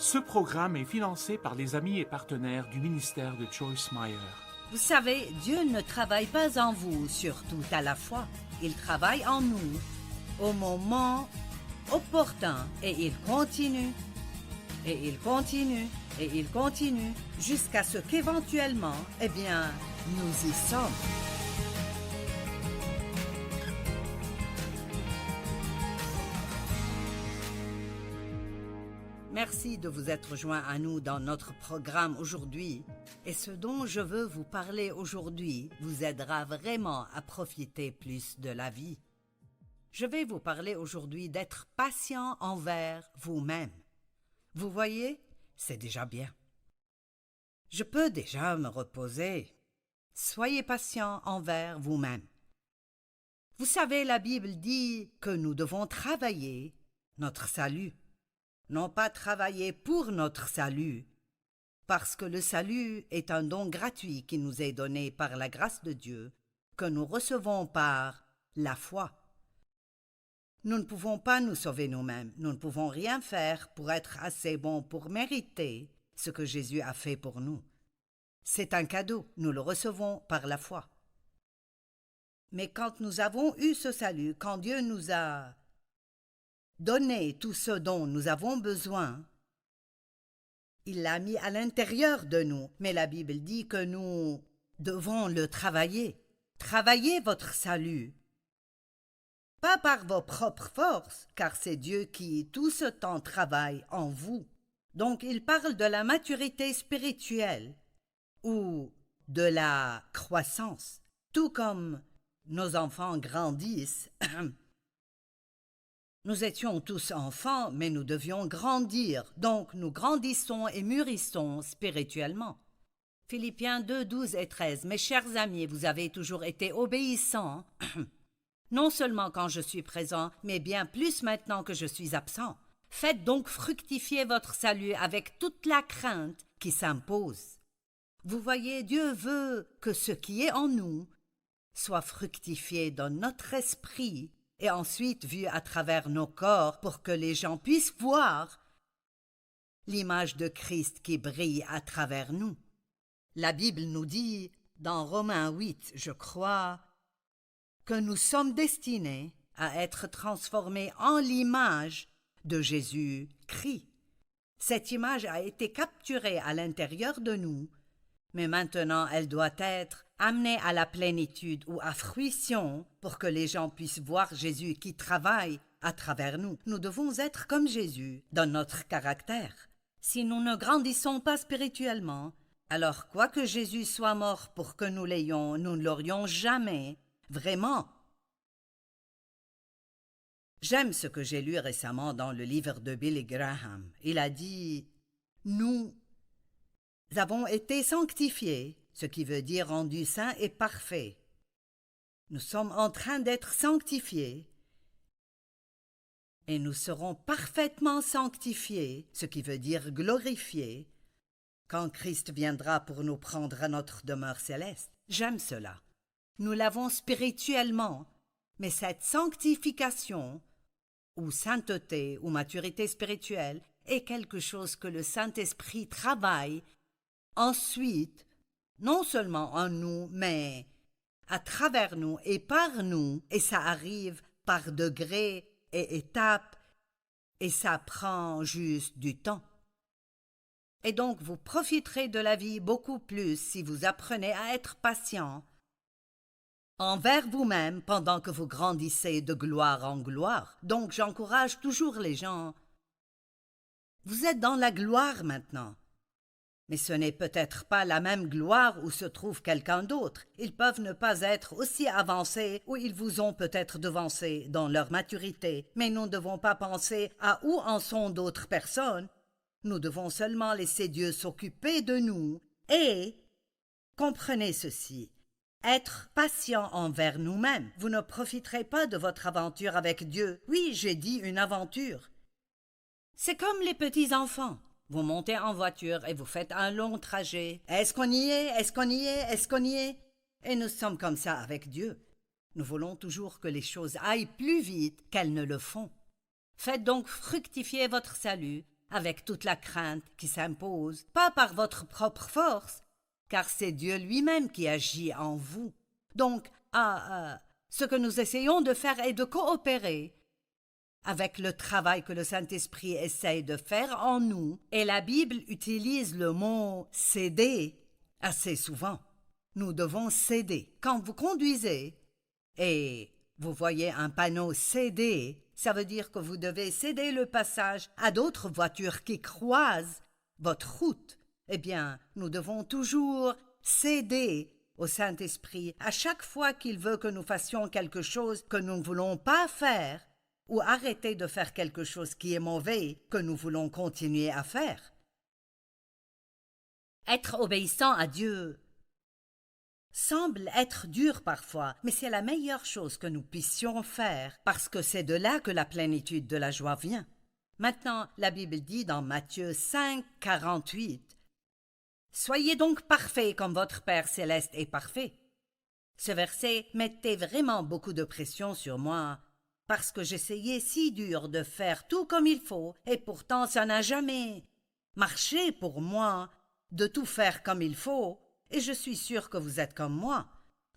Ce programme est financé par les amis et partenaires du ministère de Joyce Meyer. Vous savez, Dieu ne travaille pas en vous sur tout à la fois. Il travaille en nous au moment opportun et il continue, et il continue, et il continue jusqu'à ce qu'éventuellement, nous y sommes. Merci de vous être joints à nous dans notre programme aujourd'hui. Et ce dont je veux vous parler aujourd'hui vous aidera vraiment à profiter plus de la vie. Je vais vous parler aujourd'hui d'être patient envers vous-même. Vous voyez, c'est déjà bien. Je peux déjà me reposer. Soyez patient envers vous-même. Vous savez, la Bible dit que nous devons travailler notre salut. Non pas travailler pour notre salut, parce que le salut est un don gratuit qui nous est donné par la grâce de Dieu, que nous recevons par la foi. Nous ne pouvons pas nous sauver nous-mêmes, nous ne pouvons rien faire pour être assez bons pour mériter ce que Jésus a fait pour nous. C'est un cadeau, nous le recevons par la foi. Mais quand nous avons eu ce salut, quand Dieu nous a donné tout ce dont nous avons besoin, il l'a mis à l'intérieur de nous, mais la Bible dit que nous devons le travailler. Travaillez votre salut. Pas par vos propres forces, car c'est Dieu qui tout ce temps travaille en vous. Donc il parle de la maturité spirituelle ou de la croissance. Tout comme nos enfants grandissent, nous étions tous enfants, mais nous devions grandir, donc nous grandissons et mûrissons spirituellement. Philippiens 2, 12 et 13. Mes chers amis, vous avez toujours été obéissants, non seulement quand je suis présent, mais bien plus maintenant que je suis absent. Faites donc fructifier votre salut avec toute la crainte qui s'impose. Vous voyez, Dieu veut que ce qui est en nous soit fructifié dans notre esprit, et ensuite vu à travers nos corps pour que les gens puissent voir l'image de Christ qui brille à travers nous. La Bible nous dit, dans Romains 8, je crois, que nous sommes destinés à être transformés en l'image de Jésus-Christ. Cette image a été capturée à l'intérieur de nous, mais maintenant elle doit être amenée à la plénitude ou à fruition pour que les gens puissent voir Jésus qui travaille à travers nous. Nous devons être comme Jésus dans notre caractère. Si nous ne grandissons pas spirituellement, alors quoi que Jésus soit mort pour que nous l'ayons, nous ne l'aurions jamais vraiment. J'aime ce que j'ai lu récemment dans le livre de Billy Graham. Il a dit « Nous avons été sanctifiés », ce qui veut dire rendus saints et parfaits. Nous sommes en train d'être sanctifiés et nous serons parfaitement sanctifiés, ce qui veut dire glorifiés, quand Christ viendra pour nous prendre à notre demeure céleste. J'aime cela. Nous l'avons spirituellement, mais cette sanctification, ou sainteté, ou maturité spirituelle, est quelque chose que le Saint-Esprit travaille ensuite, non seulement en nous, mais à travers nous et par nous, et ça arrive par degrés et étapes, et ça prend juste du temps. Et donc vous profiterez de la vie beaucoup plus si vous apprenez à être patient envers vous-même pendant que vous grandissez de gloire en gloire. Donc j'encourage toujours les gens. Vous êtes dans la gloire maintenant. Mais ce n'est peut-être pas la même gloire où se trouve quelqu'un d'autre. Ils peuvent ne pas être aussi avancés ou ils vous ont peut-être devancé dans leur maturité. Mais nous ne devons pas penser à où en sont d'autres personnes. Nous devons seulement laisser Dieu s'occuper de nous. Et comprenez ceci, être patient envers nous-mêmes. Vous ne profiterez pas de votre aventure avec Dieu. Oui, j'ai dit une aventure. C'est comme les petits enfants. Vous montez en voiture et vous faites un long trajet. Est-ce qu'on y est? Est-ce qu'on y est? Est-ce qu'on y est? Et nous sommes comme ça avec Dieu. Nous voulons toujours que les choses aillent plus vite qu'elles ne le font. Faites donc fructifier votre salut avec toute la crainte qui s'impose, pas par votre propre force, car c'est Dieu lui-même qui agit en vous. Donc, ce que nous essayons de faire est de coopérer avec le travail que le Saint-Esprit essaye de faire en nous, et la Bible utilise le mot « céder » assez souvent. Nous devons céder. Quand vous conduisez et vous voyez un panneau « céder », ça veut dire que vous devez céder le passage à d'autres voitures qui croisent votre route. Eh bien, nous devons toujours céder au Saint-Esprit à chaque fois qu'il veut que nous fassions quelque chose que nous ne voulons pas faire, ou arrêter de faire quelque chose qui est mauvais que nous voulons continuer à faire. Être obéissant à Dieu semble être dur parfois, mais c'est la meilleure chose que nous puissions faire, parce que c'est de là que la plénitude de la joie vient. Maintenant, la Bible dit dans Matthieu 5, 48, « Soyez donc parfaits comme votre Père céleste est parfait. » Ce verset mettait vraiment beaucoup de pression sur moi, parce que j'essayais si dur de faire tout comme il faut, et pourtant ça n'a jamais marché pour moi de tout faire comme il faut, et je suis sûre que vous êtes comme moi.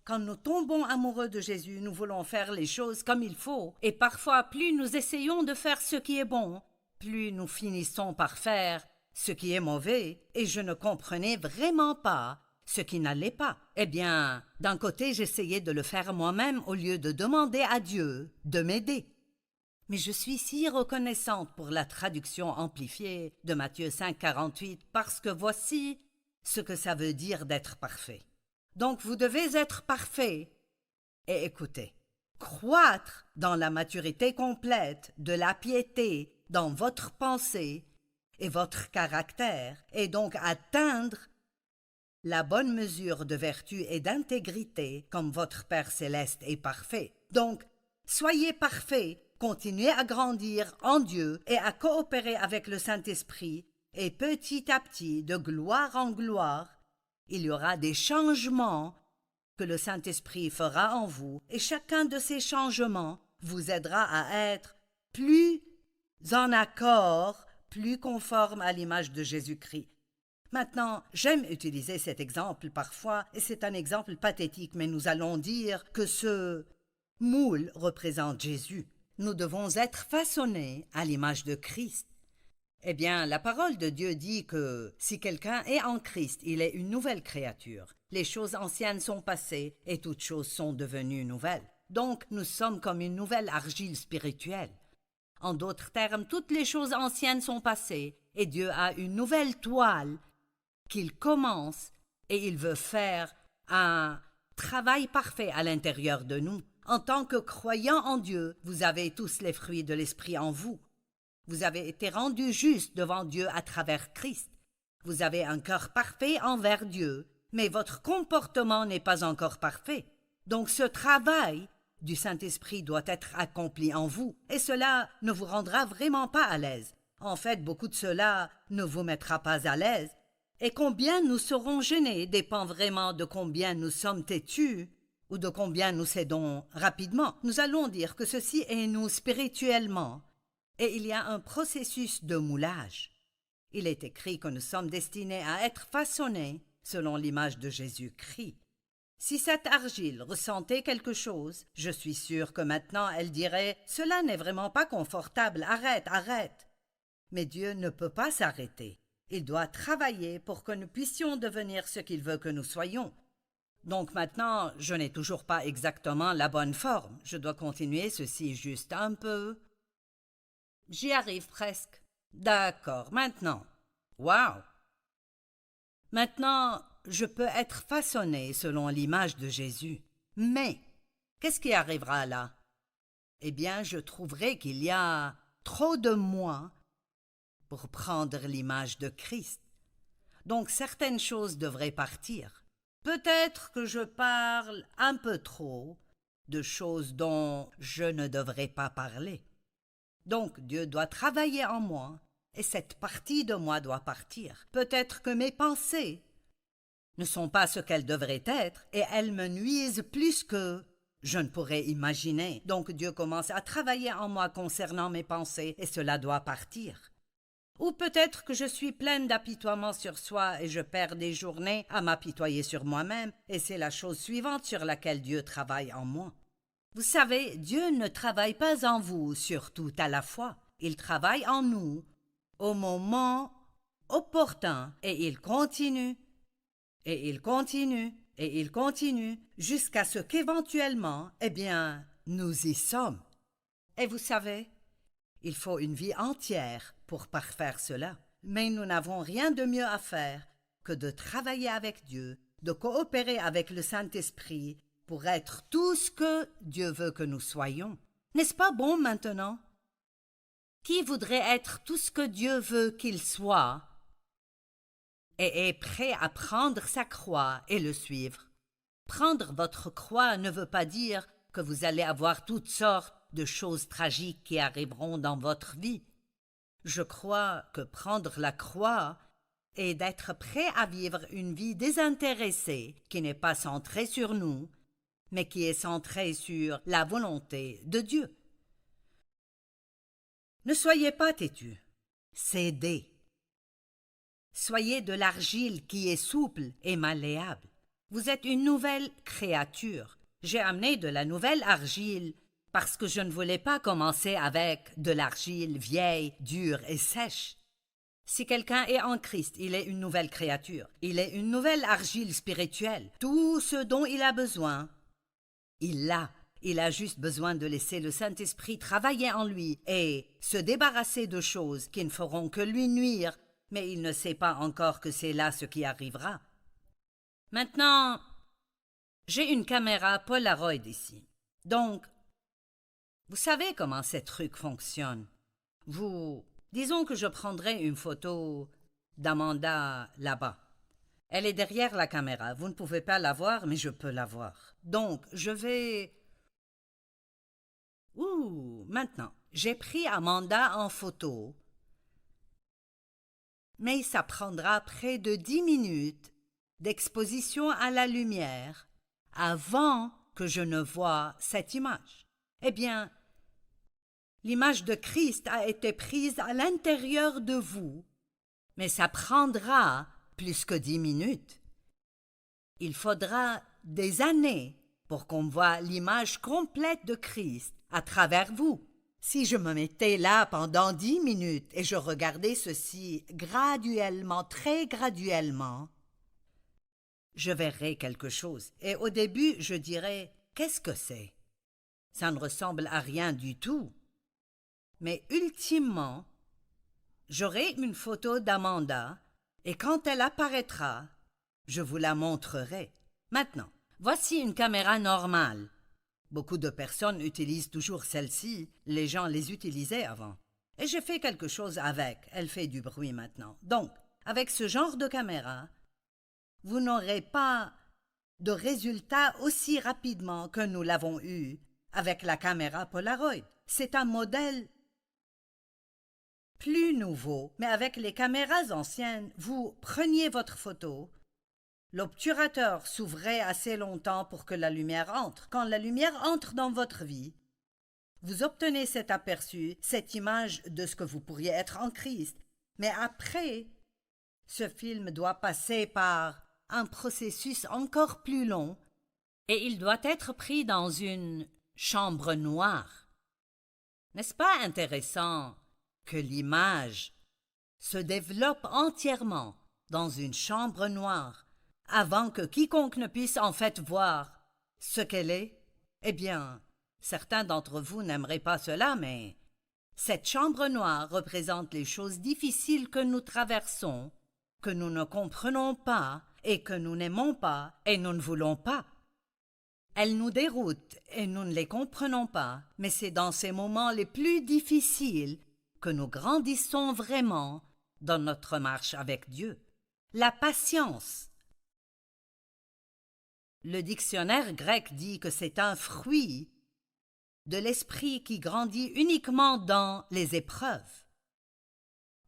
Quand nous tombons amoureux de Jésus, nous voulons faire les choses comme il faut, et parfois plus nous essayons de faire ce qui est bon, plus nous finissons par faire ce qui est mauvais, et je ne comprenais vraiment pas ce qui n'allait pas. Eh bien, d'un côté, j'essayais de le faire moi-même au lieu de demander à Dieu de m'aider. Mais je suis si reconnaissante pour la traduction amplifiée de Matthieu 5, 48, parce que voici ce que ça veut dire d'être parfait. Donc vous devez être parfait. Et écoutez, croître dans la maturité complète de la piété dans votre pensée et votre caractère, et donc atteindre la bonne mesure de vertu et d'intégrité comme votre Père céleste est parfait. Donc, soyez parfaits, continuez à grandir en Dieu et à coopérer avec le Saint-Esprit, et petit à petit, de gloire en gloire, il y aura des changements que le Saint-Esprit fera en vous, et chacun de ces changements vous aidera à être plus en accord, plus conforme à l'image de Jésus-Christ. Maintenant, j'aime utiliser cet exemple parfois, et c'est un exemple pathétique, mais nous allons dire que ce moule représente Jésus. Nous devons être façonnés à l'image de Christ. Eh bien, la parole de Dieu dit que si quelqu'un est en Christ, il est une nouvelle créature. Les choses anciennes sont passées et toutes choses sont devenues nouvelles. Donc, nous sommes comme une nouvelle argile spirituelle. En d'autres termes, toutes les choses anciennes sont passées et Dieu a une nouvelle toile qu'il commence, et il veut faire un travail parfait à l'intérieur de nous. En tant que croyants en Dieu, vous avez tous les fruits de l'Esprit en vous. Vous avez été rendus justes devant Dieu à travers Christ. Vous avez un cœur parfait envers Dieu, mais votre comportement n'est pas encore parfait. Donc ce travail du Saint-Esprit doit être accompli en vous, et cela ne vous rendra vraiment pas à l'aise. En fait, beaucoup de cela ne vous mettra pas à l'aise, et combien nous serons gênés dépend vraiment de combien nous sommes têtus ou de combien nous cédons rapidement. Nous allons dire que ceci est nous spirituellement, et il y a un processus de moulage. Il est écrit que nous sommes destinés à être façonnés selon l'image de Jésus-Christ. Si cette argile ressentait quelque chose, je suis sûre que maintenant elle dirait « Cela n'est vraiment pas confortable, arrête, arrête !» Mais Dieu ne peut pas s'arrêter. Il doit travailler pour que nous puissions devenir ce qu'il veut que nous soyons. Donc maintenant, je n'ai toujours pas exactement la bonne forme. Je dois continuer ceci juste un peu. J'y arrive presque. D'accord, maintenant. Wow! Maintenant, je peux être façonné selon l'image de Jésus. Mais, qu'est-ce qui arrivera là? Eh bien, je trouverai qu'il y a trop de moi pour prendre l'image de Christ. Donc certaines choses devraient partir. Peut-être que je parle un peu trop de choses dont je ne devrais pas parler. Donc Dieu doit travailler en moi, et cette partie de moi doit partir. Peut-être que mes pensées ne sont pas ce qu'elles devraient être, et elles me nuisent plus que je ne pourrais imaginer. Donc Dieu commence à travailler en moi concernant mes pensées, et cela doit partir. Ou peut-être que je suis pleine d'apitoiement sur soi et je perds des journées à m'apitoyer sur moi-même, et c'est la chose suivante sur laquelle Dieu travaille en moi. Vous savez, Dieu ne travaille pas en vous sur tout à la fois. Il travaille en nous au moment opportun, et il continue, et il continue, et il continue, jusqu'à ce qu'éventuellement, nous y sommes. Et vous savez, il faut une vie entière pour parfaire cela. Mais nous n'avons rien de mieux à faire que de travailler avec Dieu, de coopérer avec le Saint-Esprit pour être tout ce que Dieu veut que nous soyons. N'est-ce pas bon maintenant? Qui voudrait être tout ce que Dieu veut qu'il soit et est prêt à prendre sa croix et le suivre? Prendre votre croix ne veut pas dire que vous allez avoir toutes sortes de choses tragiques qui arriveront dans votre vie. Je crois que prendre la croix est d'être prêt à vivre une vie désintéressée qui n'est pas centrée sur nous, mais qui est centrée sur la volonté de Dieu. Ne soyez pas têtus, cédez. Soyez de l'argile qui est souple et malléable. Vous êtes une nouvelle créature. J'ai amené de la nouvelle argile parce que je ne voulais pas commencer avec de l'argile vieille, dure et sèche. Si quelqu'un est en Christ, il est une nouvelle créature. Il est une nouvelle argile spirituelle. Tout ce dont il a besoin, il l'a. Il a juste besoin de laisser le Saint-Esprit travailler en lui et se débarrasser de choses qui ne feront que lui nuire, mais il ne sait pas encore que c'est là ce qui arrivera. Maintenant, j'ai une caméra Polaroid ici. Donc, vous savez comment ces trucs fonctionnent. Disons que je prendrai une photo d'Amanda là-bas. Elle est derrière la caméra. Vous ne pouvez pas la voir, mais je peux la voir. Donc, je vais... Maintenant, j'ai pris Amanda en photo, mais ça prendra près de 10 minutes d'exposition à la lumière avant que je ne voie cette image. L'image de Christ a été prise à l'intérieur de vous, mais ça prendra plus que 10 minutes. Il faudra des années pour qu'on voie l'image complète de Christ à travers vous. Si je me mettais là pendant 10 minutes et je regardais ceci graduellement, très graduellement, je verrais quelque chose. Et au début, je dirais, qu'est-ce que c'est? Ça ne ressemble à rien du tout. Mais ultimement, j'aurai une photo d'Amanda et quand elle apparaîtra, je vous la montrerai. Maintenant, voici une caméra normale. Beaucoup de personnes utilisent toujours celle-ci, les gens les utilisaient avant. Et j'ai fait quelque chose avec, elle fait du bruit maintenant. Donc, avec ce genre de caméra, vous n'aurez pas de résultat aussi rapidement que nous l'avons eu avec la caméra Polaroid. C'est un modèle plus nouveau, mais avec les caméras anciennes, vous preniez votre photo, l'obturateur s'ouvrait assez longtemps pour que la lumière entre. Quand la lumière entre dans votre vie, vous obtenez cet aperçu, cette image de ce que vous pourriez être en Christ. Mais après, ce film doit passer par un processus encore plus long et il doit être pris dans une chambre noire. N'est-ce pas intéressant que l'image se développe entièrement dans une chambre noire avant que quiconque ne puisse en fait voir ce qu'elle est? Certains d'entre vous n'aimeraient pas cela, mais cette chambre noire représente les choses difficiles que nous traversons, que nous ne comprenons pas et que nous n'aimons pas et nous ne voulons pas. Elles nous déroutent et nous ne les comprenons pas, mais c'est dans ces moments les plus difficiles que nous grandissons vraiment dans notre marche avec Dieu. La patience. Le dictionnaire grec dit que c'est un fruit de l'esprit qui grandit uniquement dans les épreuves.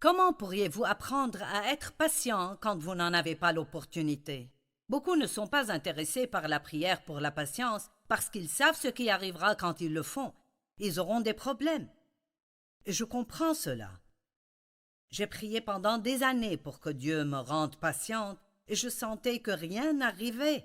Comment pourriez-vous apprendre à être patient quand vous n'en avez pas l'opportunité? Beaucoup ne sont pas intéressés par la prière pour la patience parce qu'ils savent ce qui arrivera quand ils le font. Ils auront des problèmes. Et je comprends cela. J'ai prié pendant des années pour que Dieu me rende patiente et je sentais que rien n'arrivait.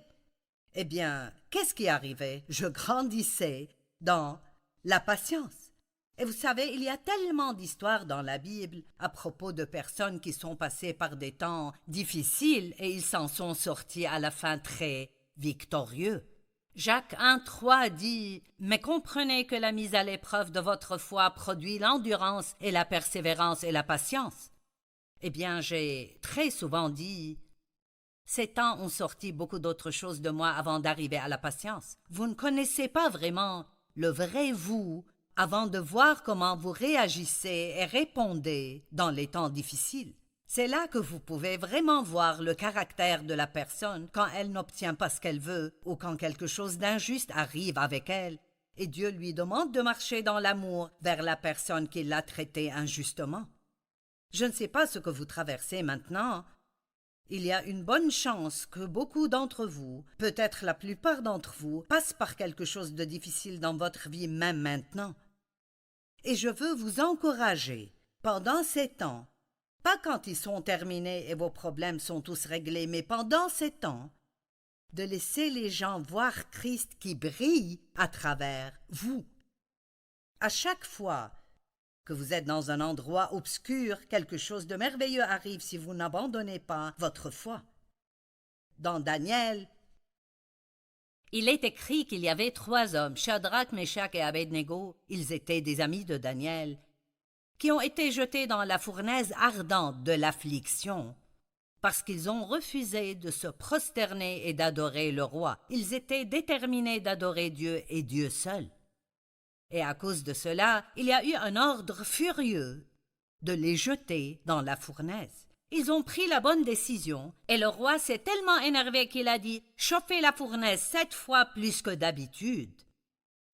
Eh bien, qu'est-ce qui arrivait? Je grandissais dans la patience. Et vous savez, il y a tellement d'histoires dans la Bible à propos de personnes qui sont passées par des temps difficiles et ils s'en sont sortis à la fin très victorieux. Jacques 1,3 dit « Mais comprenez que la mise à l'épreuve de votre foi produit l'endurance et la persévérance et la patience. » Eh bien, j'ai très souvent dit « Ces temps ont sorti beaucoup d'autres choses de moi avant d'arriver à la patience. Vous ne connaissez pas vraiment le vrai vous avant de voir comment vous réagissez et répondez dans les temps difficiles. C'est là que vous pouvez vraiment voir le caractère de la personne quand elle n'obtient pas ce qu'elle veut ou quand quelque chose d'injuste arrive avec elle. Et Dieu lui demande de marcher dans l'amour vers la personne qui l'a traitée injustement. Je ne sais pas ce que vous traversez maintenant. Il y a une bonne chance que beaucoup d'entre vous, peut-être la plupart d'entre vous, passent par quelque chose de difficile dans votre vie même maintenant. Et je veux vous encourager, pendant ces temps, pas quand ils sont terminés et vos problèmes sont tous réglés, mais pendant ces temps, de laisser les gens voir Christ qui brille à travers vous. À chaque fois que vous êtes dans un endroit obscur, quelque chose de merveilleux arrive si vous n'abandonnez pas votre foi. Dans Daniel, il est écrit qu'il y avait 3 hommes, Shadrach, Meshach et Abednego, ils étaient des amis de Daniel, qui ont été jetés dans la fournaise ardente de l'affliction, parce qu'ils ont refusé de se prosterner et d'adorer le roi. Ils étaient déterminés d'adorer Dieu et Dieu seul. Et à cause de cela, il y a eu un ordre furieux de les jeter dans la fournaise. Ils ont pris la bonne décision, et le roi s'est tellement énervé qu'il a dit « Chauffez la fournaise 7 fois plus que d'habitude ».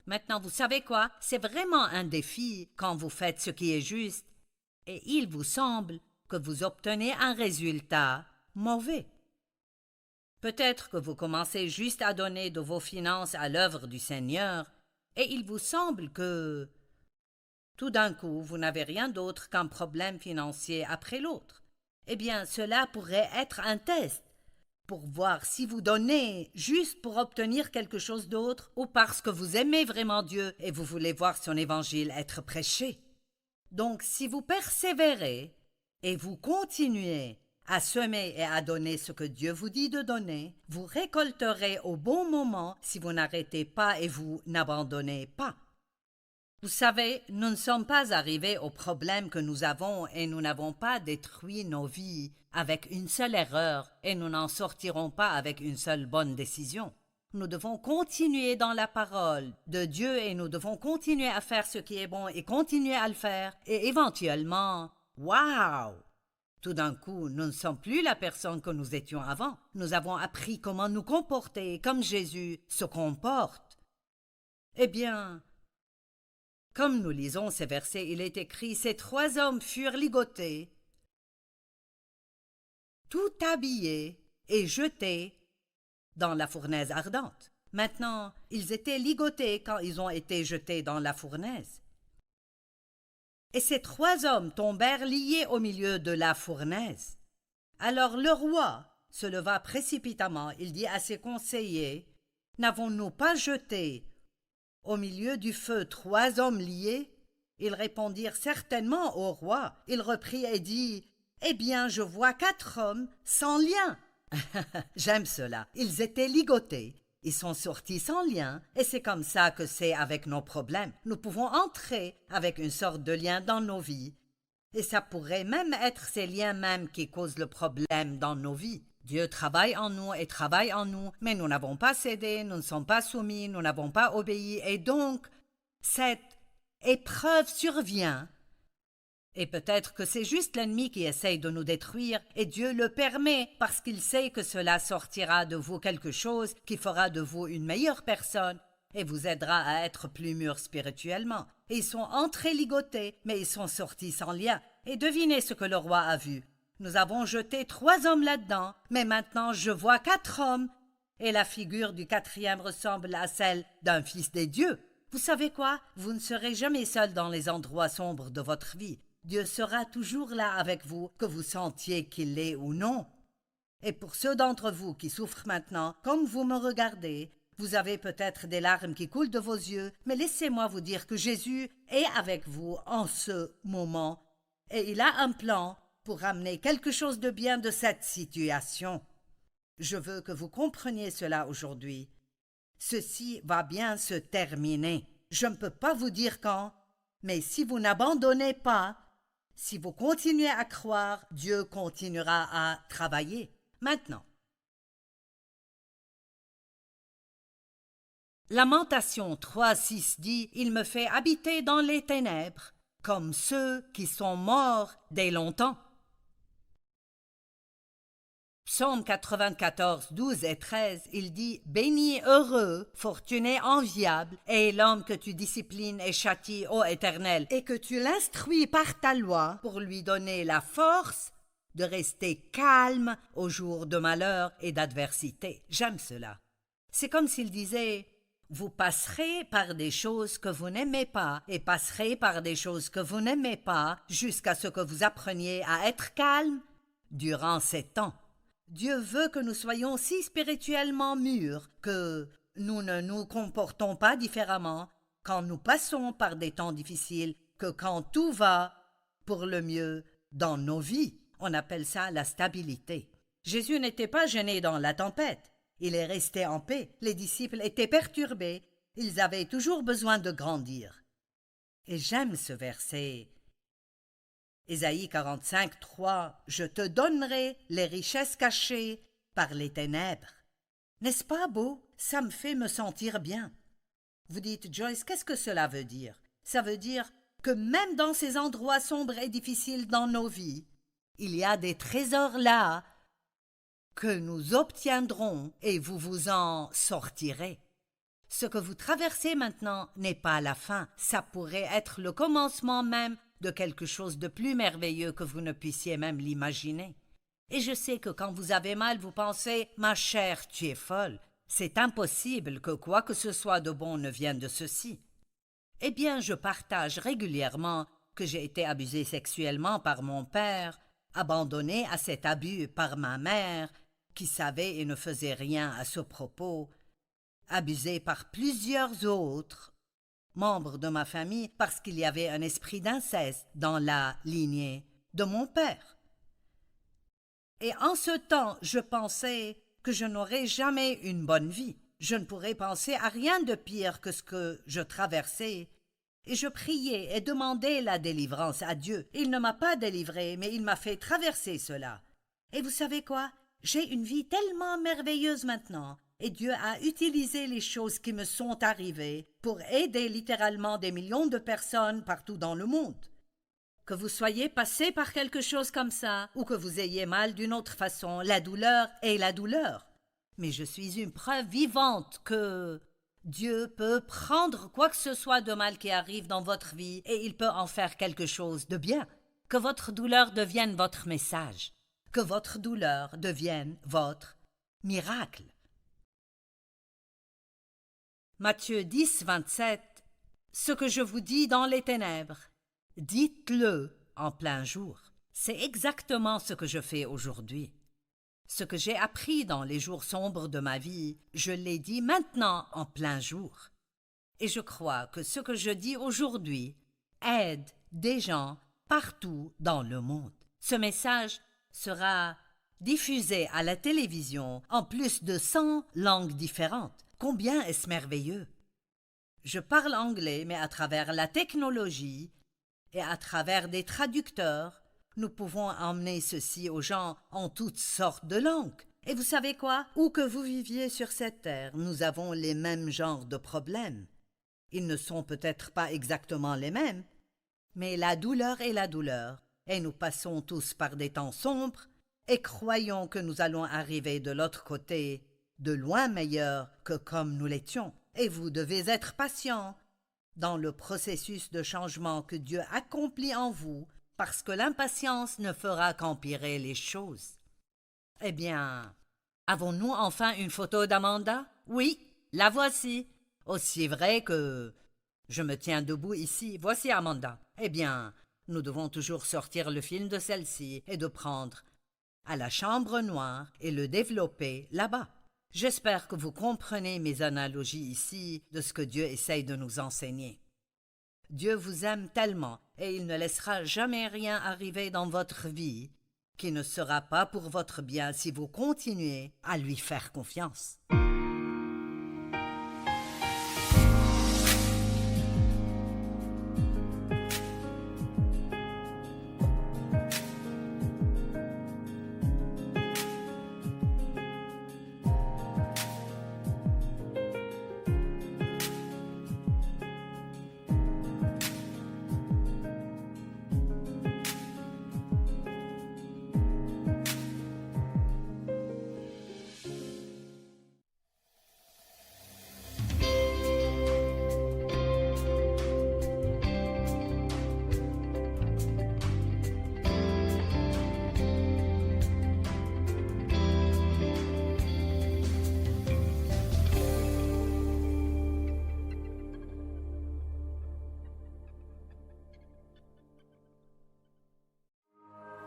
Maintenant, vous savez quoi? C'est vraiment un défi quand vous faites ce qui est juste, et il vous semble que vous obtenez un résultat mauvais. Peut-être que vous commencez juste à donner de vos finances à l'œuvre du Seigneur, et il vous semble que, tout d'un coup, vous n'avez rien d'autre qu'un problème financier après l'autre. Eh bien, cela pourrait être un test pour voir si vous donnez juste pour obtenir quelque chose d'autre ou parce que vous aimez vraiment Dieu et vous voulez voir son évangile être prêché. Donc, si vous persévérez et vous continuez à semer et à donner ce que Dieu vous dit de donner, vous récolterez au bon moment si vous n'arrêtez pas et vous n'abandonnez pas. Vous savez, nous ne sommes pas arrivés au problème que nous avons et nous n'avons pas détruit nos vies avec une seule erreur et nous n'en sortirons pas avec une seule bonne décision. Nous devons continuer dans la parole de Dieu et nous devons continuer à faire ce qui est bon et continuer à le faire et éventuellement, waouh! Tout d'un coup, nous ne sommes plus la personne que nous étions avant. Nous avons appris comment nous comporter comme Jésus se comporte. Eh bien, comme nous lisons ces versets, il est écrit « Ces 3 hommes furent ligotés, tout habillés et jetés dans la fournaise ardente. » Maintenant, ils étaient ligotés quand ils ont été jetés dans la fournaise. Et ces 3 hommes tombèrent liés au milieu de la fournaise. Alors le roi se leva précipitamment. Il dit à ses conseillers « N'avons-nous pas jeté au milieu du feu 3 hommes liés ?» Ils répondirent « Certainement, ô roi. » Il reprit et dit « Eh bien, je vois 4 hommes sans lien. » J'aime cela. Ils étaient ligotés. Ils sont sortis sans lien, et c'est comme ça que c'est avec nos problèmes. Nous pouvons entrer avec une sorte de lien dans nos vies, et ça pourrait même être ces liens mêmes qui causent le problème dans nos vies. Dieu travaille en nous et travaille en nous, mais nous n'avons pas cédé, nous ne sommes pas soumis, nous n'avons pas obéi, et donc cette épreuve survient. Et peut-être que c'est juste l'ennemi qui essaye de nous détruire, et Dieu le permet parce qu'il sait que cela sortira de vous quelque chose qui fera de vous une meilleure personne et vous aidera à être plus mûr spirituellement. Et ils sont entrés ligotés, mais ils sont sortis sans lien. Et devinez ce que le roi a vu. Nous avons jeté 3 hommes là-dedans, mais maintenant je vois 4 hommes, et la figure du 4e ressemble à celle d'un fils des dieux. Vous savez quoi? Vous ne serez jamais seul dans les endroits sombres de votre vie. Dieu sera toujours là avec vous, que vous sentiez qu'il l'est ou non. Et pour ceux d'entre vous qui souffrent maintenant, comme vous me regardez, vous avez peut-être des larmes qui coulent de vos yeux, mais laissez-moi vous dire que Jésus est avec vous en ce moment, et il a un plan pour amener quelque chose de bien de cette situation. Je veux que vous compreniez cela aujourd'hui. Ceci va bien se terminer. Je ne peux pas vous dire quand, mais si vous n'abandonnez pas, si vous continuez à croire, Dieu continuera à travailler. Maintenant, Lamentation 3:6 dit « Il me fait habiter dans les ténèbres, comme ceux qui sont morts dès longtemps. » Psaume 94, 12 et 13, il dit « Béni, heureux, fortuné, enviable, est l'homme que tu disciplines et châties, ô Éternel, et que tu l'instruis par ta loi pour lui donner la force de rester calme au jour de malheur et d'adversité. » J'aime cela. C'est comme s'il disait « Vous passerez par des choses que vous n'aimez pas et passerez par des choses que vous n'aimez pas jusqu'à ce que vous appreniez à être calme durant ces temps. » Dieu veut que nous soyons si spirituellement mûrs que nous ne nous comportons pas différemment quand nous passons par des temps difficiles que quand tout va pour le mieux dans nos vies. On appelle ça la stabilité. Jésus n'était pas gêné dans la tempête. Il est resté en paix. Les disciples étaient perturbés. Ils avaient toujours besoin de grandir. Et j'aime ce verset. Ésaïe 45, 3 « Je te donnerai les richesses cachées par les ténèbres. » N'est-ce pas beau? Ça me fait me sentir bien. Vous dites, Joyce, qu'est-ce que cela veut dire? Ça veut dire que même dans ces endroits sombres et difficiles dans nos vies, il y a des trésors là que nous obtiendrons et vous vous en sortirez. Ce que vous traversez maintenant n'est pas la fin, ça pourrait être le commencement même de quelque chose de plus merveilleux que vous ne puissiez même l'imaginer. Et je sais que quand vous avez mal, vous pensez « Ma chère, tu es folle. C'est impossible que quoi que ce soit de bon ne vienne de ceci. » Eh bien, je partage régulièrement que j'ai été abusée sexuellement par mon père, abandonnée à cet abus par ma mère, qui savait et ne faisait rien à ce propos, abusée par plusieurs autres membres de ma famille parce qu'il y avait un esprit d'inceste dans la lignée de mon père. Et en ce temps, je pensais que je n'aurais jamais une bonne vie. Je ne pourrais penser à rien de pire que ce que je traversais. Et je priais et demandais la délivrance à Dieu. Il ne m'a pas délivré, mais il m'a fait traverser cela. Et vous savez quoi? J'ai une vie tellement merveilleuse maintenant. Et Dieu a utilisé les choses qui me sont arrivées pour aider littéralement des millions de personnes partout dans le monde. Que vous soyez passé par quelque chose comme ça, ou que vous ayez mal d'une autre façon, la douleur est la douleur. Mais je suis une preuve vivante que Dieu peut prendre quoi que ce soit de mal qui arrive dans votre vie et il peut en faire quelque chose de bien. Que votre douleur devienne votre message. Que votre douleur devienne votre miracle. Matthieu 10, 27 « Ce que je vous dis dans les ténèbres, dites-le en plein jour. » C'est exactement ce que je fais aujourd'hui. Ce que j'ai appris dans les jours sombres de ma vie, je l'ai dit maintenant en plein jour. Et je crois que ce que je dis aujourd'hui aide des gens partout dans le monde. Ce message sera diffusé à la télévision en plus de 100 langues différentes. Combien est-ce merveilleux? Je parle anglais, mais à travers la technologie et à travers des traducteurs, nous pouvons emmener ceci aux gens en toutes sortes de langues. Et vous savez quoi? Où que vous viviez sur cette terre, nous avons les mêmes genres de problèmes. Ils ne sont peut-être pas exactement les mêmes, mais la douleur est la douleur, et nous passons tous par des temps sombres, et croyons que nous allons arriver de l'autre côté de loin meilleur que comme nous l'étions. Et vous devez être patient dans le processus de changement que Dieu accomplit en vous, parce que l'impatience ne fera qu'empirer les choses. Eh bien, avons-nous enfin une photo d'Amanda? Oui, la voici. Aussi vrai que je me tiens debout ici, voici Amanda. Eh bien, Nous devons toujours sortir le film de celle-ci et de prendre à la chambre noire et le développer là-bas. J'espère que vous comprenez mes analogies ici de ce que Dieu essaye de nous enseigner. Dieu vous aime tellement et il ne laissera jamais rien arriver dans votre vie qui ne sera pas pour votre bien si vous continuez à lui faire confiance.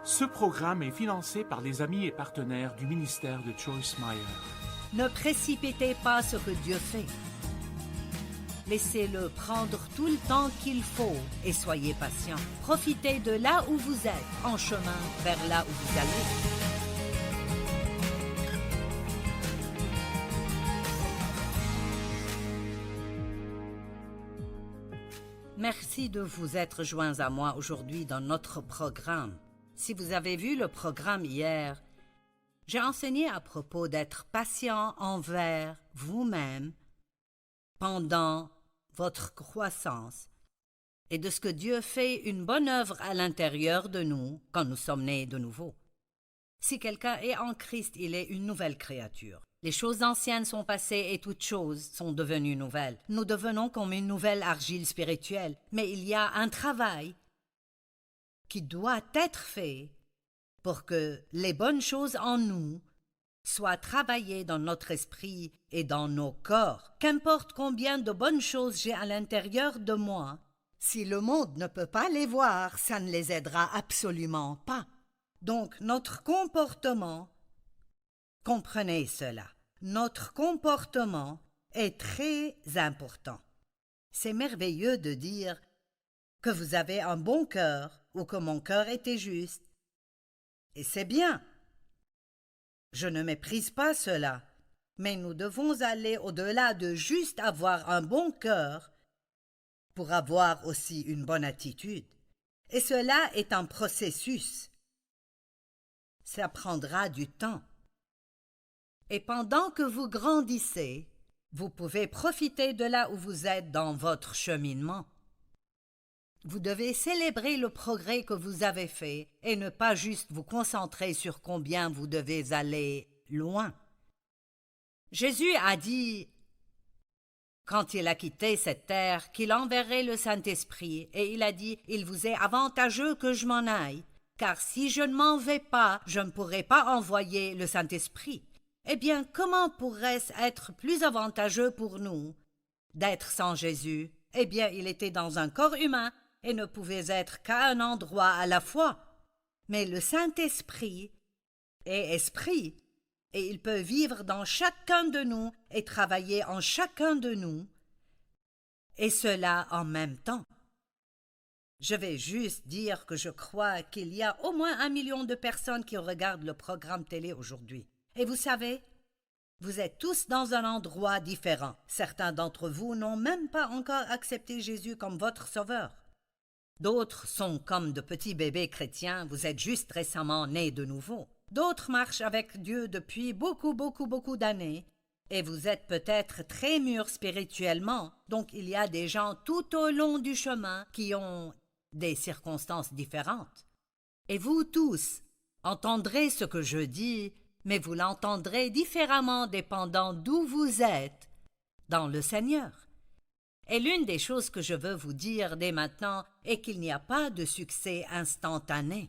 Ce programme est financé par les amis et partenaires du ministère de Joyce Meyer. Ne précipitez pas ce que Dieu fait. Laissez-le prendre tout le temps qu'il faut et soyez patient. Profitez de là où vous êtes, en chemin vers là où vous allez. Merci de vous être joints à moi aujourd'hui dans notre programme. Si vous avez vu le programme hier, j'ai enseigné à propos d'être patient envers vous-même pendant votre croissance et de ce que Dieu fait une bonne œuvre à l'intérieur de nous quand nous sommes nés de nouveau. Si quelqu'un est en Christ, il est une nouvelle créature. Les choses anciennes sont passées et toutes choses sont devenues nouvelles. Nous devenons comme une nouvelle argile spirituelle, mais il y a un travail qui doit être fait pour que les bonnes choses en nous soient travaillées dans notre esprit et dans nos corps. Qu'importe combien de bonnes choses j'ai à l'intérieur de moi, si le monde ne peut pas les voir, ça ne les aidera absolument pas. Donc notre comportement, comprenez cela, notre comportement est très important. C'est merveilleux de dire que vous avez un bon cœur ou que mon cœur était juste. Et c'est bien. Je ne méprise pas cela, mais nous devons aller au-delà de juste avoir un bon cœur pour avoir aussi une bonne attitude. Et cela est un processus. Ça prendra du temps. Et pendant que vous grandissez, vous pouvez profiter de là où vous êtes dans votre cheminement. Vous devez célébrer le progrès que vous avez fait et ne pas juste vous concentrer sur combien vous devez aller loin. Jésus a dit, quand il a quitté cette terre, qu'il enverrait le Saint-Esprit, et il a dit, « Il vous est avantageux que je m'en aille, car si je ne m'en vais pas, je ne pourrai pas envoyer le Saint-Esprit. » Eh bien, comment pourrait-ce être plus avantageux pour nous d'être sans Jésus? Eh bien, il était dans un corps humain et ne pouvait être qu'à un endroit à la fois. Mais le Saint-Esprit est esprit, et il peut vivre dans chacun de nous et travailler en chacun de nous, et cela en même temps. Je vais juste dire que je crois qu'il y a au moins 1 million de personnes qui regardent le programme télé aujourd'hui. Et vous savez, vous êtes tous dans un endroit différent. Certains d'entre vous n'ont même pas encore accepté Jésus comme votre sauveur. D'autres sont comme de petits bébés chrétiens, vous êtes juste récemment nés de nouveau. D'autres marchent avec Dieu depuis beaucoup d'années, et vous êtes peut-être très mûrs spirituellement, donc il y a des gens tout au long du chemin qui ont des circonstances différentes. Et vous tous entendrez ce que je dis, mais vous l'entendrez différemment dépendant d'où vous êtes dans le Seigneur. Et l'une des choses que je veux vous dire dès maintenant est qu'il n'y a pas de succès instantané.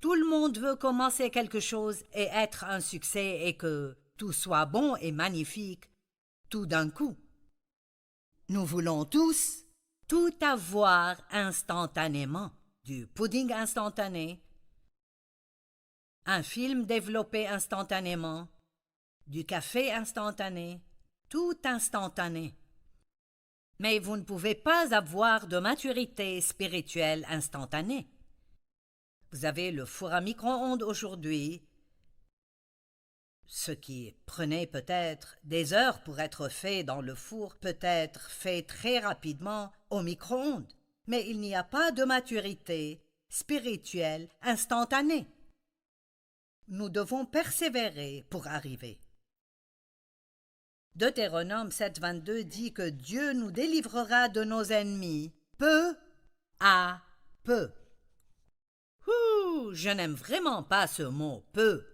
Tout le monde veut commencer quelque chose et être un succès et que tout soit bon et magnifique tout d'un coup. Nous voulons tous tout avoir instantanément, du pudding instantané, un film développé instantanément, du café instantané, tout instantané. Mais vous ne pouvez pas avoir de maturité spirituelle instantanée. Vous avez le four à micro-ondes aujourd'hui, ce qui prenait peut-être des heures pour être fait dans le four peut être fait très rapidement au micro-ondes. Mais il n'y a pas de maturité spirituelle instantanée. Nous devons persévérer pour arriver. Deutéronome 7,22 dit que Dieu nous délivrera de nos ennemis peu à peu. Je n'aime vraiment pas ce mot « peu ».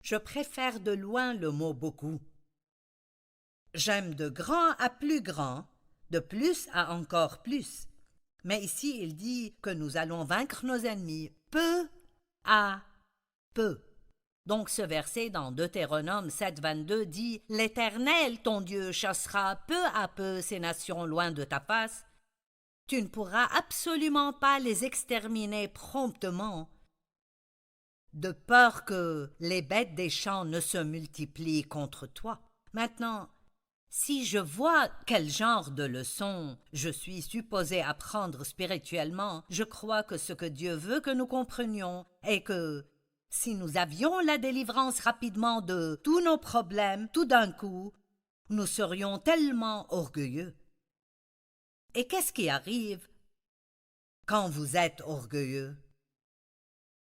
Je préfère de loin le mot « beaucoup ». J'aime de grand à plus grand, de plus à encore plus. Mais ici, il dit que nous allons vaincre nos ennemis peu à peu. Donc ce verset dans Deutéronome 7,22 dit « L'Éternel, ton Dieu, chassera peu à peu ces nations loin de ta face. Tu ne pourras absolument pas les exterminer promptement, de peur que les bêtes des champs ne se multiplient contre toi. » Maintenant, si je vois quel genre de leçon je suis supposé apprendre spirituellement, je crois que ce que Dieu veut que nous comprenions est que si nous avions la délivrance rapidement de tous nos problèmes tout d'un coup, nous serions tellement orgueilleux. Et qu'est-ce qui arrive quand vous êtes orgueilleux?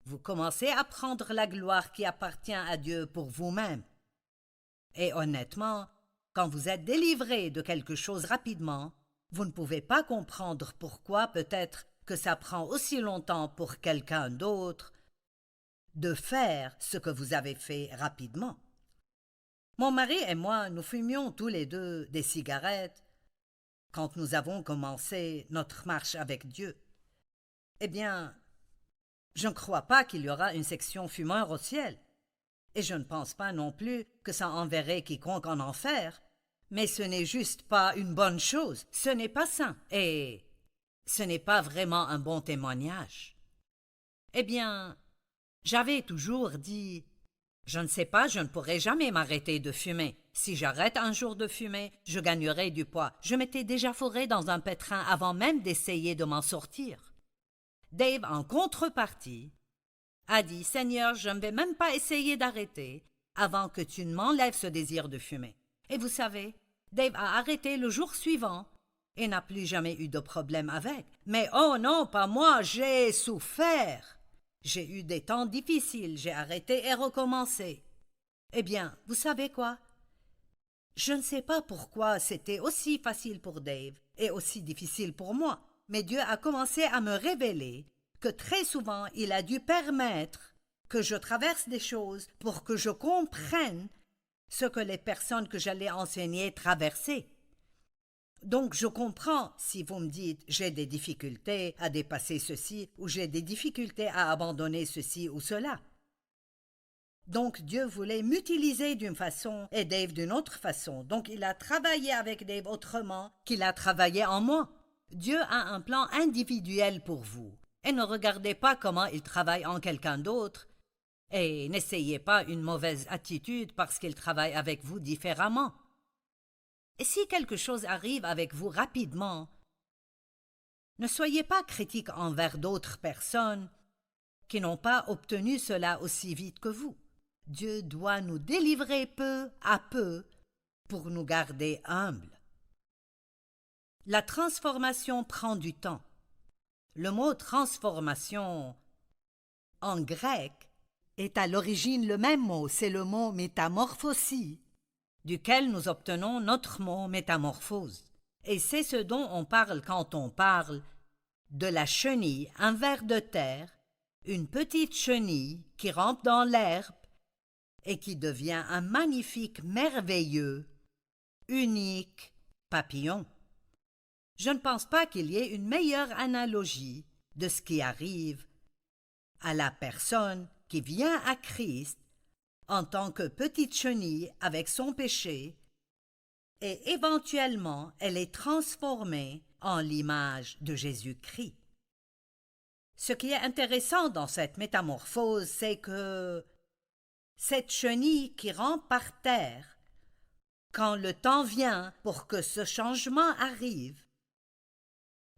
Vous commencez à prendre la gloire qui appartient à Dieu pour vous-même. Et honnêtement, quand vous êtes délivré de quelque chose rapidement, vous ne pouvez pas comprendre pourquoi peut-être que ça prend aussi longtemps pour quelqu'un d'autre de faire ce que vous avez fait rapidement. Mon mari et moi, nous fumions tous les deux des cigarettes quand nous avons commencé notre marche avec Dieu. Eh bien, je ne crois pas qu'il y aura une section fumeur au ciel. Et je ne pense pas non plus que ça enverrait quiconque en enfer. Mais ce n'est juste pas une bonne chose, ce n'est pas sain, et ce n'est pas vraiment un bon témoignage. Eh bien, j'avais toujours dit « Je ne sais pas, je ne pourrai jamais m'arrêter de fumer. Si j'arrête un jour de fumer, je gagnerai du poids. » Je m'étais déjà fourré dans un pétrin avant même d'essayer de m'en sortir. Dave, en contrepartie, a dit « Seigneur, je ne vais même pas essayer d'arrêter avant que tu ne m'enlèves ce désir de fumer. » Et vous savez, Dave a arrêté le jour suivant et n'a plus jamais eu de problème avec. Mais oh non, pas moi, j'ai souffert. J'ai eu des temps difficiles, j'ai arrêté et recommencé. Eh bien, vous savez quoi? Je ne sais pas pourquoi c'était aussi facile pour Dave et aussi difficile pour moi, mais Dieu a commencé à me révéler que très souvent il a dû permettre que je traverse des choses pour que je comprenne ce que les personnes que j'allais enseigner traversaient. Donc je comprends si vous me dites j'ai des difficultés à dépasser ceci ou j'ai des difficultés à abandonner ceci ou cela. Donc Dieu voulait m'utiliser d'une façon et Dave d'une autre façon. Donc il a travaillé avec Dave autrement qu'il a travaillé en moi. Dieu a un plan individuel pour vous. Et ne regardez pas comment il travaille en quelqu'un d'autre. Et n'essayez pas une mauvaise attitude parce qu'il travaille avec vous différemment. Et si quelque chose arrive avec vous rapidement, ne soyez pas critique envers d'autres personnes qui n'ont pas obtenu cela aussi vite que vous. Dieu doit nous délivrer peu à peu pour nous garder humbles. La transformation prend du temps. Le mot transformation en grec est à l'origine le même mot, c'est le mot métamorphosie, duquel nous obtenons notre mot métamorphose. Et c'est ce dont on parle quand on parle de la chenille, un ver de terre, une petite chenille qui rampe dans l'herbe et qui devient un magnifique, merveilleux, unique papillon. Je ne pense pas qu'il y ait une meilleure analogie de ce qui arrive à la personne qui vient à Christ en tant que petite chenille avec son péché et éventuellement elle est transformée en l'image de Jésus-Christ. Ce qui est intéressant dans cette métamorphose, c'est que cette chenille qui rampe par terre, quand le temps vient pour que ce changement arrive,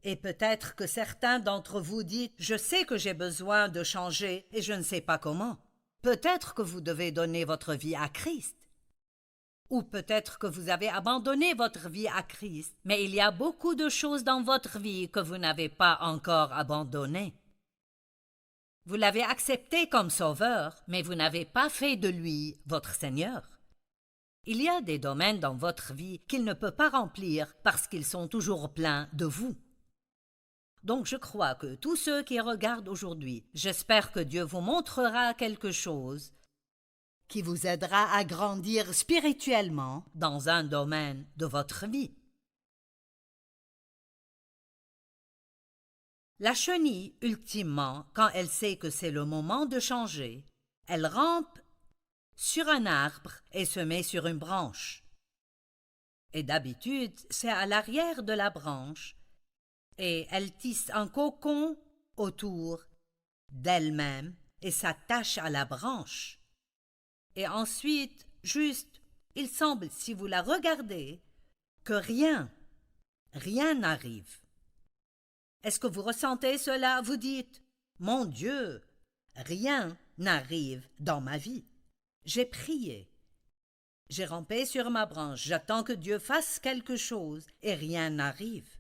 et peut-être que certains d'entre vous disent « Je sais que j'ai besoin de changer et je ne sais pas comment ». Peut-être que vous devez donner votre vie à Christ. Ou peut-être que vous avez abandonné votre vie à Christ, mais il y a beaucoup de choses dans votre vie que vous n'avez pas encore abandonnées. Vous l'avez accepté comme sauveur, mais vous n'avez pas fait de lui votre Seigneur. Il y a des domaines dans votre vie qu'il ne peut pas remplir parce qu'ils sont toujours pleins de vous. Donc je crois que tous ceux qui regardent aujourd'hui, j'espère que Dieu vous montrera quelque chose qui vous aidera à grandir spirituellement dans un domaine de votre vie. La chenille, ultimement, quand elle sait que c'est le moment de changer, elle rampe sur un arbre et se met sur une branche. Et d'habitude, c'est à l'arrière de la branche, et elle tisse un cocon autour d'elle-même et s'attache à la branche. Et ensuite, juste, il semble, si vous la regardez, que rien n'arrive. Est-ce que vous ressentez cela? Vous dites, « Mon Dieu, rien n'arrive dans ma vie. J'ai prié. J'ai rampé sur ma branche. J'attends que Dieu fasse quelque chose et rien n'arrive. »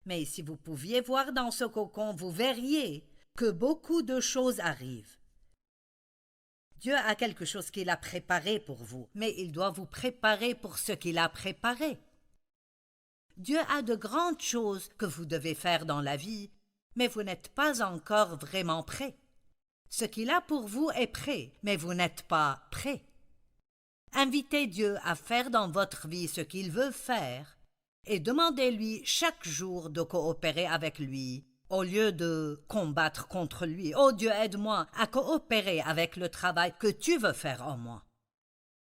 Mais si vous pouviez voir dans ce cocon, vous verriez que beaucoup de choses arrivent. Dieu a quelque chose qu'il a préparé pour vous, mais il doit vous préparer pour ce qu'il a préparé. Dieu a de grandes choses que vous devez faire dans la vie, mais vous n'êtes pas encore vraiment prêt. Ce qu'il a pour vous est prêt, mais vous n'êtes pas prêt. Invitez Dieu à faire dans votre vie ce qu'il veut faire et demandez-lui chaque jour de coopérer avec lui au lieu de combattre contre lui. « Oh Dieu, aide-moi à coopérer avec le travail que tu veux faire en moi. »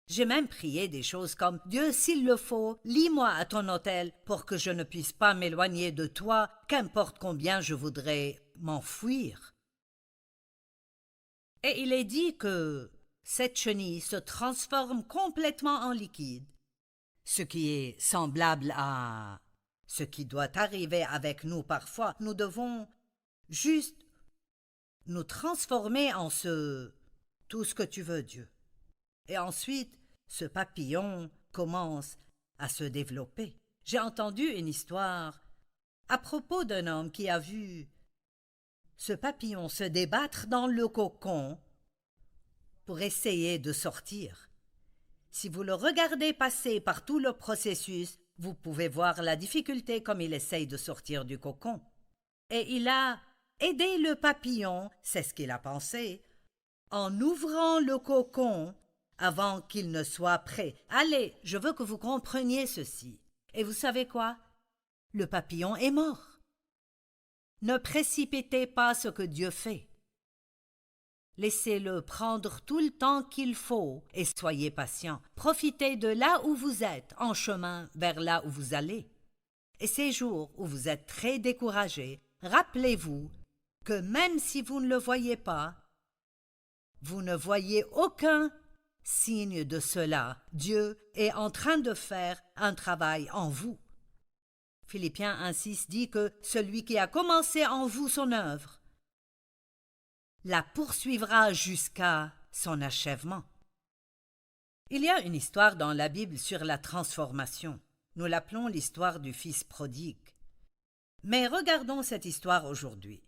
J'ai même prié des choses comme « Dieu, s'il le faut, lie-moi à ton autel pour que je ne puisse pas m'éloigner de toi, qu'importe combien je voudrais m'enfuir. » Et il est dit que cette chenille se transforme complètement en liquide, ce qui est semblable à ce qui doit arriver avec nous parfois. Nous devons juste nous transformer en tout ce que tu veux, Dieu. Et ensuite, ce papillon commence à se développer. J'ai entendu une histoire à propos d'un homme qui a vu ce papillon se débattre dans le cocon pour essayer de sortir. Si vous le regardez passer par tout le processus, vous pouvez voir la difficulté comme il essaye de sortir du cocon. Et il a aidé le papillon, c'est ce qu'il a pensé, en ouvrant le cocon avant qu'il ne soit prêt. Allez, je veux que vous compreniez ceci. Et vous savez quoi? Le papillon est mort. Ne précipitez pas ce que Dieu fait. Laissez-le prendre tout le temps qu'il faut et soyez patient. Profitez de là où vous êtes, en chemin vers là où vous allez. Et ces jours où vous êtes très découragé, rappelez-vous que même si vous ne le voyez pas, vous ne voyez aucun signe de cela. Dieu est en train de faire un travail en vous. Philippiens 1,6 dit que celui qui a commencé en vous son œuvre la poursuivra jusqu'à son achèvement. Il y a une histoire dans la Bible sur la transformation. Nous l'appelons l'histoire du fils prodigue. Mais regardons cette histoire aujourd'hui.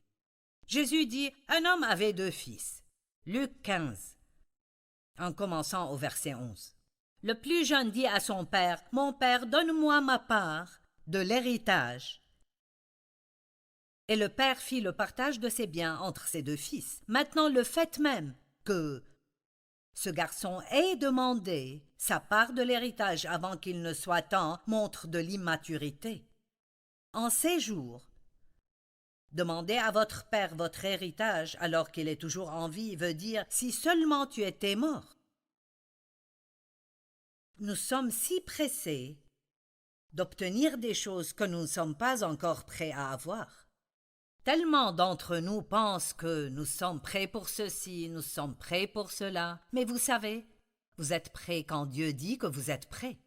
Jésus dit « Un homme avait 2 fils. » Luc 15, en commençant au verset 11. Le plus jeune dit à son père « Mon père, donne-moi ma part de l'héritage. » Et le père fit le partage de ses biens entre ses 2 fils. Maintenant, le fait même que ce garçon ait demandé sa part de l'héritage avant qu'il ne soit temps montre de l'immaturité. En ces jours, demander à votre père votre héritage alors qu'il est toujours en vie veut dire « si seulement tu étais mort ». Nous sommes si pressés d'obtenir des choses que nous ne sommes pas encore prêts à avoir. Tellement d'entre nous pensent que nous sommes prêts pour ceci, nous sommes prêts pour cela. Mais vous savez, vous êtes prêts quand Dieu dit que vous êtes prêts.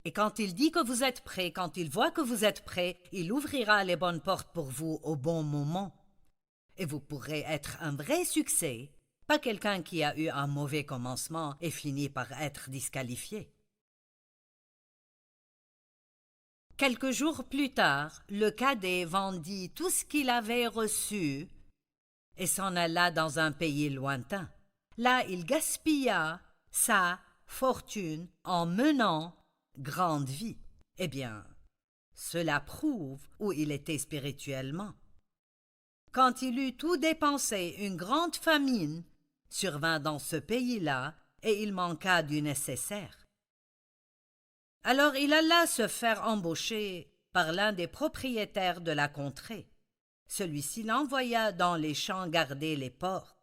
Et quand il dit que vous êtes prêts, quand il voit que vous êtes prêts, il ouvrira les bonnes portes pour vous au bon moment. Et vous pourrez être un vrai succès, pas quelqu'un qui a eu un mauvais commencement et finit par être disqualifié. Quelques jours plus tard, le cadet vendit tout ce qu'il avait reçu et s'en alla dans un pays lointain. Là, il gaspilla sa fortune en menant grande vie. Eh bien, cela prouve où il était spirituellement. Quand il eut tout dépensé, une grande famine survint dans ce pays-là et il manqua du nécessaire. Alors il alla se faire embaucher par l'un des propriétaires de la contrée. Celui-ci l'envoya dans les champs garder les porcs.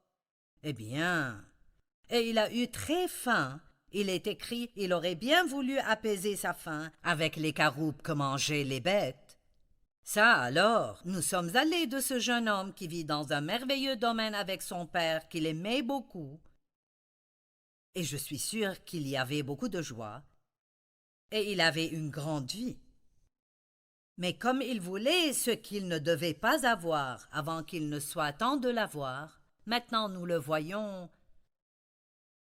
Eh bien, et il a eu très faim. Il est écrit, il aurait bien voulu apaiser sa faim avec les caroupes que mangeaient les bêtes. Ça alors, nous sommes allés de ce jeune homme qui vit dans un merveilleux domaine avec son père qu'il aimait beaucoup. Et je suis sûre qu'il y avait beaucoup de joie. Et il avait une grande vie. Mais comme il voulait ce qu'il ne devait pas avoir avant qu'il ne soit temps de l'avoir, maintenant nous le voyons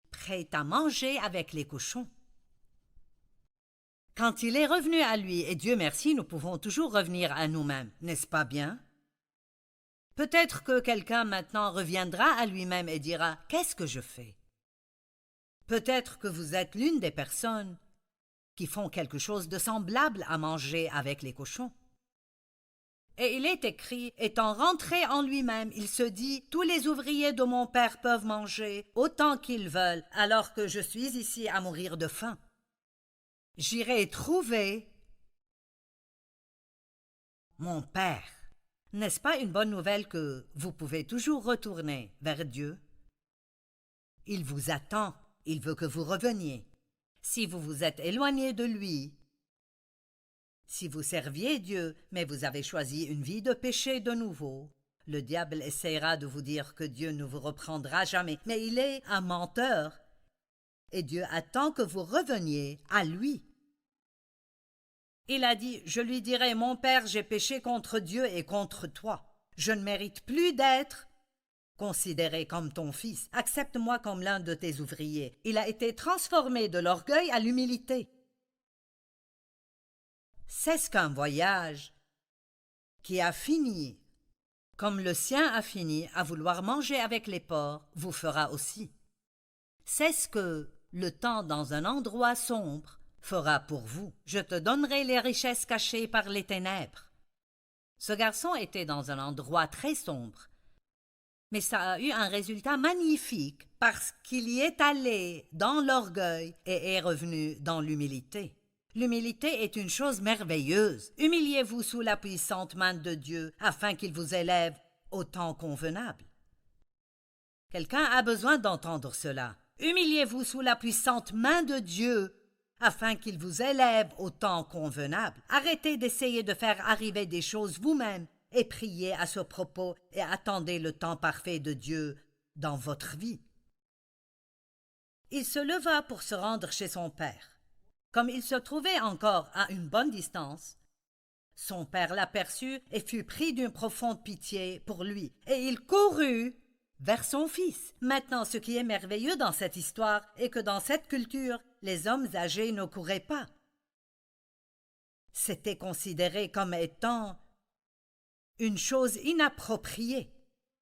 prêt à manger avec les cochons. Quand il est revenu à lui, et Dieu merci, nous pouvons toujours revenir à nous-mêmes, n'est-ce pas bien? Peut-être que quelqu'un maintenant reviendra à lui-même et dira « Qu'est-ce que je fais ?» Peut-être que vous êtes l'une des personnes qui font quelque chose de semblable à manger avec les cochons. Et il est écrit, étant rentré en lui-même, il se dit, tous les ouvriers de mon père peuvent manger autant qu'ils veulent, alors que je suis ici à mourir de faim. J'irai trouver mon père. N'est-ce pas une bonne nouvelle que vous pouvez toujours retourner vers Dieu? Il vous attend, il veut que vous reveniez. Si vous vous êtes éloigné de lui, si vous serviez Dieu, mais vous avez choisi une vie de péché de nouveau, le diable essaiera de vous dire que Dieu ne vous reprendra jamais, mais il est un menteur, et Dieu attend que vous reveniez à lui. Il a dit, je lui dirai, mon père, j'ai péché contre Dieu et contre toi. Je ne mérite plus d'être considéré comme ton fils. Accepte-moi comme l'un de tes ouvriers. Il a été transformé de l'orgueil à l'humilité. C'est ce qu'un voyage qui a fini, comme le sien a fini, à vouloir manger avec les porcs, vous fera aussi. C'est ce que le temps dans un endroit sombre fera pour vous. Je te donnerai les richesses cachées par les ténèbres. Ce garçon était dans un endroit très sombre, mais ça a eu un résultat magnifique parce qu'il y est allé dans l'orgueil et est revenu dans l'humilité. L'humilité est une chose merveilleuse. Humiliez-vous sous la puissante main de Dieu afin qu'il vous élève au temps convenable. Quelqu'un a besoin d'entendre cela. Humiliez-vous sous la puissante main de Dieu afin qu'il vous élève au temps convenable. Arrêtez d'essayer de faire arriver des choses vous-même et priez à ce propos et attendez le temps parfait de Dieu dans votre vie. Il se leva pour se rendre chez son père. Comme il se trouvait encore à une bonne distance, son père l'aperçut et fut pris d'une profonde pitié pour lui, et il courut vers son fils. Maintenant, ce qui est merveilleux dans cette histoire est que dans cette culture, les hommes âgés ne couraient pas. C'était considéré comme étant une chose inappropriée.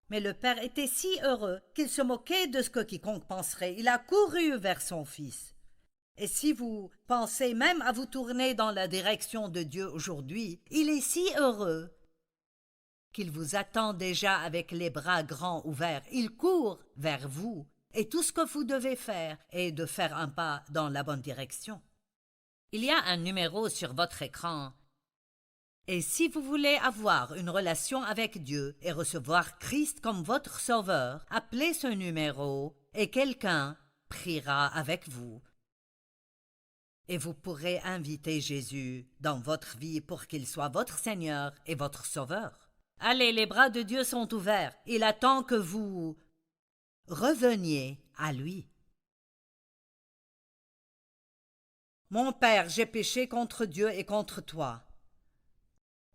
Mais le père était si heureux qu'il se moquait de ce que quiconque penserait. Il a couru vers son fils. Et si vous pensez même à vous tourner dans la direction de Dieu aujourd'hui, il est si heureux qu'il vous attend déjà avec les bras grands ouverts. Il court vers vous et tout ce que vous devez faire est de faire un pas dans la bonne direction. Il y a un numéro sur votre écran. Et si vous voulez avoir une relation avec Dieu et recevoir Christ comme votre sauveur, appelez ce numéro et quelqu'un priera avec vous. Et vous pourrez inviter Jésus dans votre vie pour qu'il soit votre Seigneur et votre Sauveur. Allez, les bras de Dieu sont ouverts. Il attend que vous reveniez à lui. Mon Père, j'ai péché contre Dieu et contre toi.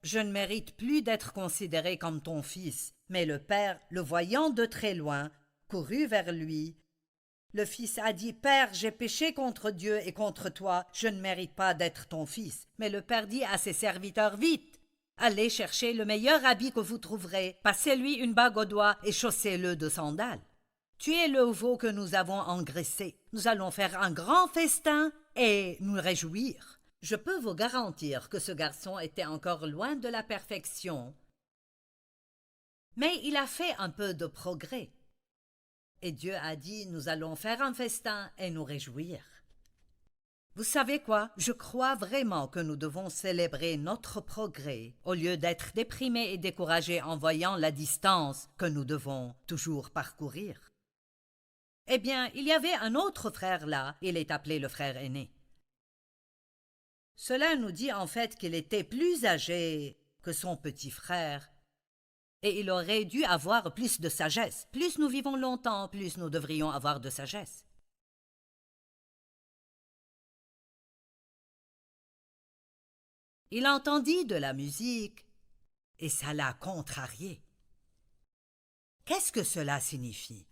Je ne mérite plus d'être considéré comme ton fils. Mais le Père, le voyant de très loin, courut vers lui. Le fils a dit, Père, j'ai péché contre Dieu et contre toi, je ne mérite pas d'être ton fils. Mais le Père dit à ses serviteurs, vite, allez chercher le meilleur habit que vous trouverez, passez-lui une bague au doigt et chaussez-le de sandales. Tuez le veau que nous avons engraissé. Nous allons faire un grand festin et nous réjouir. Je peux vous garantir que ce garçon était encore loin de la perfection. Mais il a fait un peu de progrès. Et Dieu a dit, nous allons faire un festin et nous réjouir. Vous savez quoi? Je crois vraiment que nous devons célébrer notre progrès au lieu d'être déprimés et découragés en voyant la distance que nous devons toujours parcourir. Eh bien, il y avait un autre frère là, il est appelé le frère aîné. Cela nous dit en fait qu'il était plus âgé que son petit frère. Et il aurait dû avoir plus de sagesse. Plus nous vivons longtemps, plus nous devrions avoir de sagesse. Il entendit de la musique et ça l'a contrarié. Qu'est-ce que cela signifie?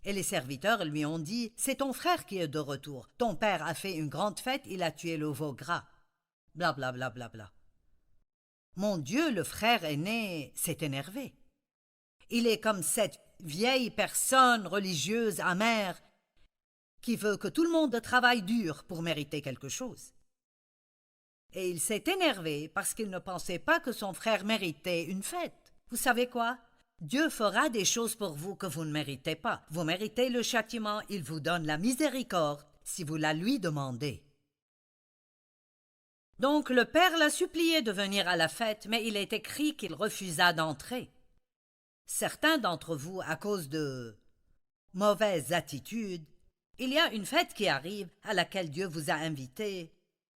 Et les serviteurs lui ont dit, c'est ton frère qui est de retour. Ton père a fait une grande fête, il a tué le veau gras. Bla bla bla bla bla. Mon Dieu, le frère aîné s'est énervé. Il est comme cette vieille personne religieuse amère qui veut que tout le monde travaille dur pour mériter quelque chose. Et il s'est énervé parce qu'il ne pensait pas que son frère méritait une fête. Vous savez quoi? Dieu fera des choses pour vous que vous ne méritez pas. Vous méritez le châtiment, il vous donne la miséricorde si vous la lui demandez. Donc le père l'a supplié de venir à la fête, mais il est écrit qu'il refusa d'entrer. Certains d'entre vous, à cause de mauvaises attitudes, il y a une fête qui arrive à laquelle Dieu vous a invité,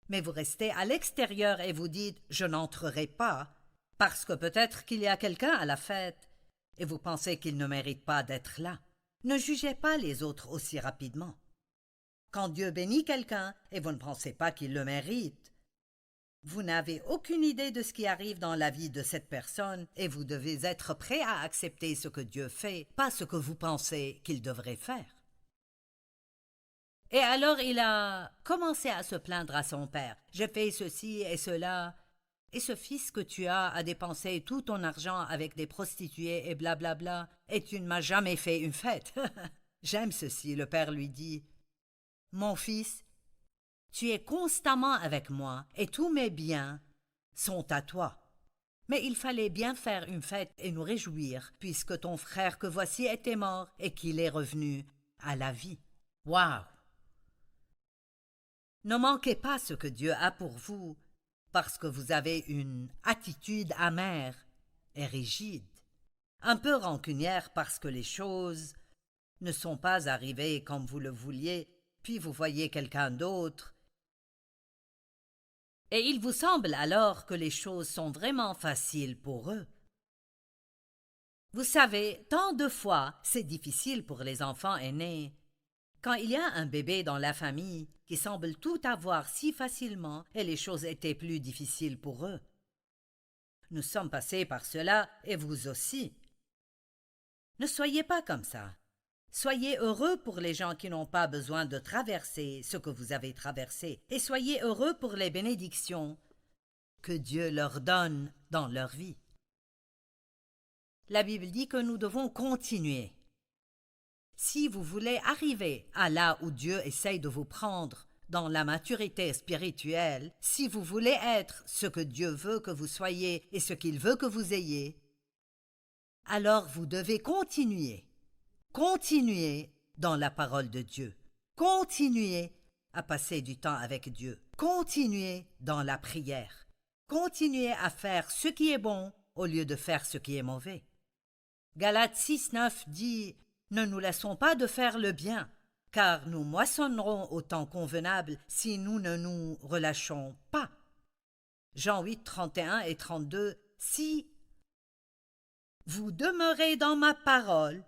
mais vous restez à l'extérieur et vous dites « je n'entrerai pas » parce que peut-être qu'il y a quelqu'un à la fête et vous pensez qu'il ne mérite pas d'être là. Ne jugez pas les autres aussi rapidement. Quand Dieu bénit quelqu'un et vous ne pensez pas qu'il le mérite, vous n'avez aucune idée de ce qui arrive dans la vie de cette personne et vous devez être prêt à accepter ce que Dieu fait, pas ce que vous pensez qu'il devrait faire. Et alors il a commencé à se plaindre à son père. « J'ai fait ceci et cela, et ce fils que tu as a dépensé tout ton argent avec des prostituées et blablabla, et tu ne m'as jamais fait une fête. » J'aime ceci, le père lui dit. « Mon fils, tu es constamment avec moi, et tous mes biens sont à toi. Mais il fallait bien faire une fête et nous réjouir, puisque ton frère que voici était mort et qu'il est revenu à la vie. » Waouh! Ne manquez pas ce que Dieu a pour vous, parce que vous avez une attitude amère et rigide, un peu rancunière parce que les choses ne sont pas arrivées comme vous le vouliez, puis vous voyez quelqu'un d'autre. Et il vous semble alors que les choses sont vraiment faciles pour eux. Vous savez, tant de fois, c'est difficile pour les enfants aînés. Quand il y a un bébé dans la famille qui semble tout avoir si facilement et les choses étaient plus difficiles pour eux. Nous sommes passés par cela et vous aussi. Ne soyez pas comme ça. Soyez heureux pour les gens qui n'ont pas besoin de traverser ce que vous avez traversé et soyez heureux pour les bénédictions que Dieu leur donne dans leur vie. La Bible dit que nous devons continuer. Si vous voulez arriver à là où Dieu essaye de vous prendre dans la maturité spirituelle, si vous voulez être ce que Dieu veut que vous soyez et ce qu'il veut que vous ayez, alors vous devez continuer dans la parole de Dieu, continuer à passer du temps avec Dieu, continuer dans la prière, continuer à faire ce qui est bon au lieu de faire ce qui est mauvais. Galates 6, 9 dit « Ne nous laissons pas de faire le bien, car nous moissonnerons au temps convenable si nous ne nous relâchons pas. Jean 8, 31 et 32. Si vous demeurez dans ma parole,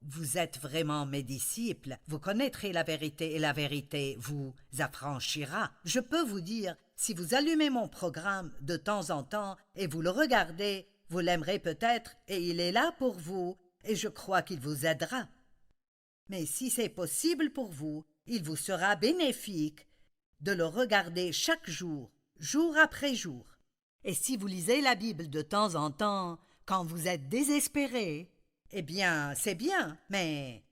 vous êtes vraiment mes disciples, vous connaîtrez la vérité et la vérité vous affranchira. Je peux vous dire, si vous allumez mon programme de temps en temps et vous le regardez, vous l'aimerez peut-être et il est là pour vous et je crois qu'il vous aidera. Mais si c'est possible pour vous, il vous sera bénéfique de le regarder chaque jour, jour après jour. Et si vous lisez la Bible de temps en temps, quand vous êtes désespéré, eh bien, c'est bien, mais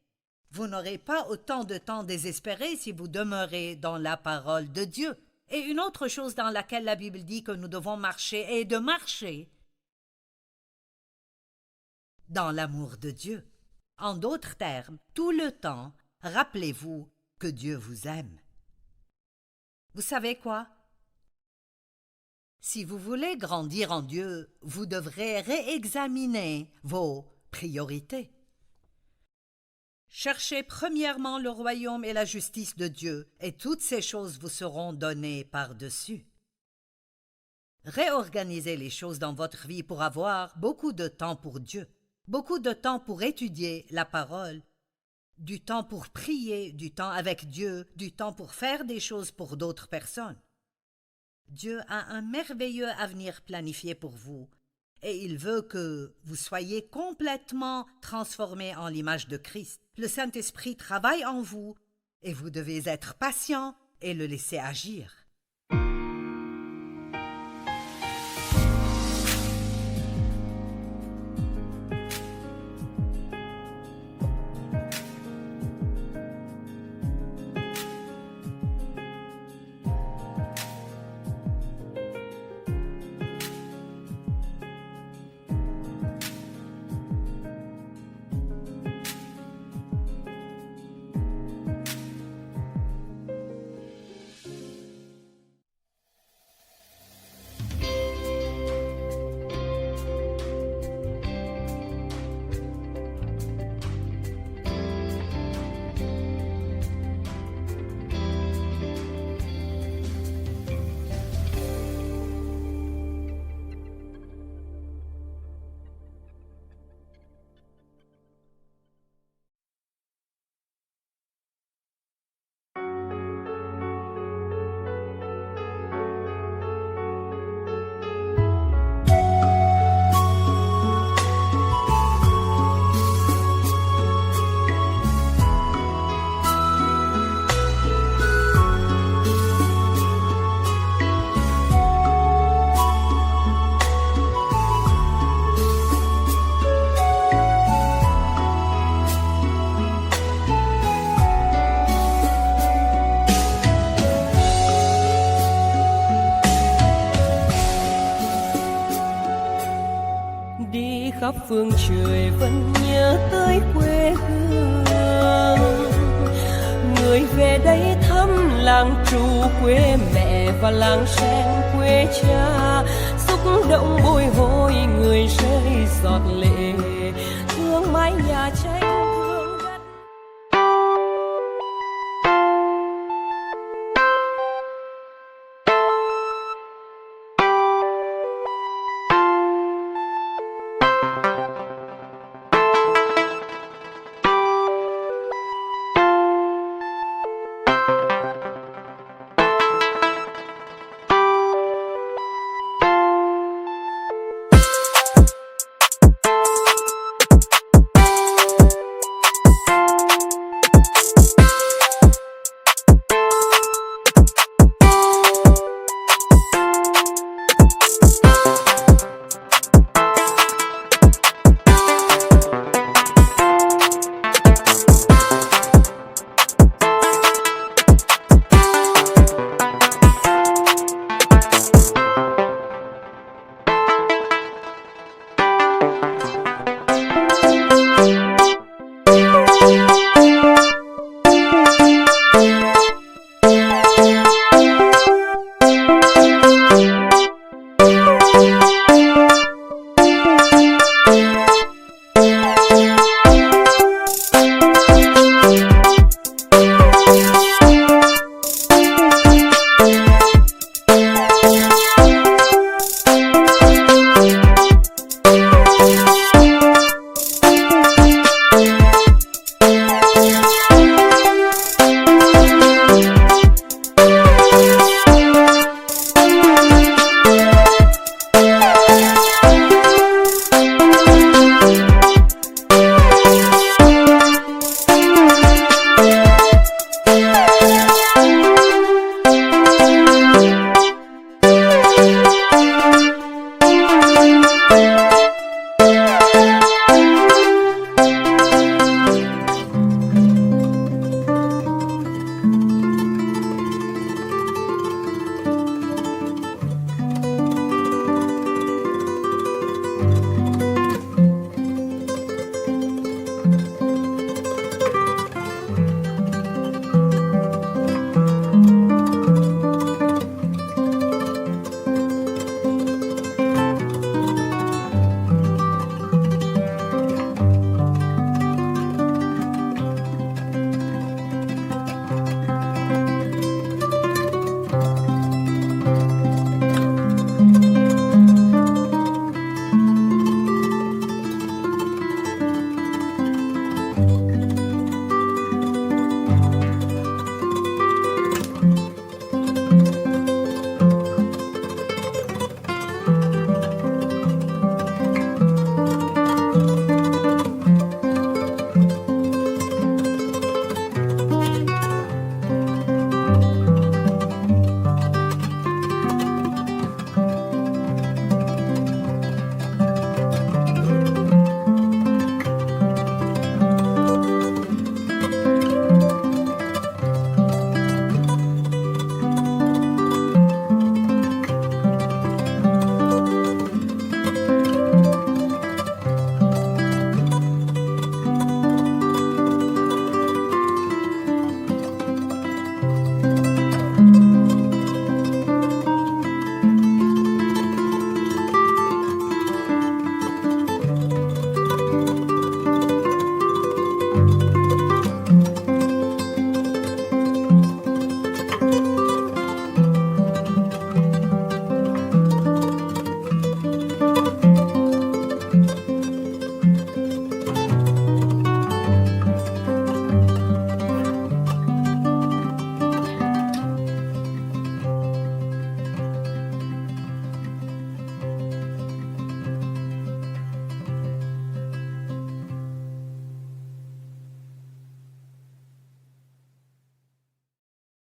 vous n'aurez pas autant de temps désespéré si vous demeurez dans la parole de Dieu. Et une autre chose dans laquelle la Bible dit que nous devons marcher est de marcher dans l'amour de Dieu. En d'autres termes, tout le temps, rappelez-vous que Dieu vous aime. Vous savez quoi? Si vous voulez grandir en Dieu, vous devrez réexaminer vos priorités. Cherchez premièrement le royaume et la justice de Dieu, et toutes ces choses vous seront données par-dessus. Réorganisez les choses dans votre vie pour avoir beaucoup de temps pour Dieu, beaucoup de temps pour étudier la parole, du temps pour prier, du temps avec Dieu, du temps pour faire des choses pour d'autres personnes. Dieu a un merveilleux avenir planifié pour vous et il veut que vous soyez complètement transformés en l'image de Christ. Le Saint-Esprit travaille en vous et vous devez être patient et le laisser agir. khắp phương trời vẫn nhớ tới quê hương. Người về đây thăm làng trù quê mẹ và làng sen quê cha, xúc động bồi hồi người rơi giọt lệ thương mái nhà tranh.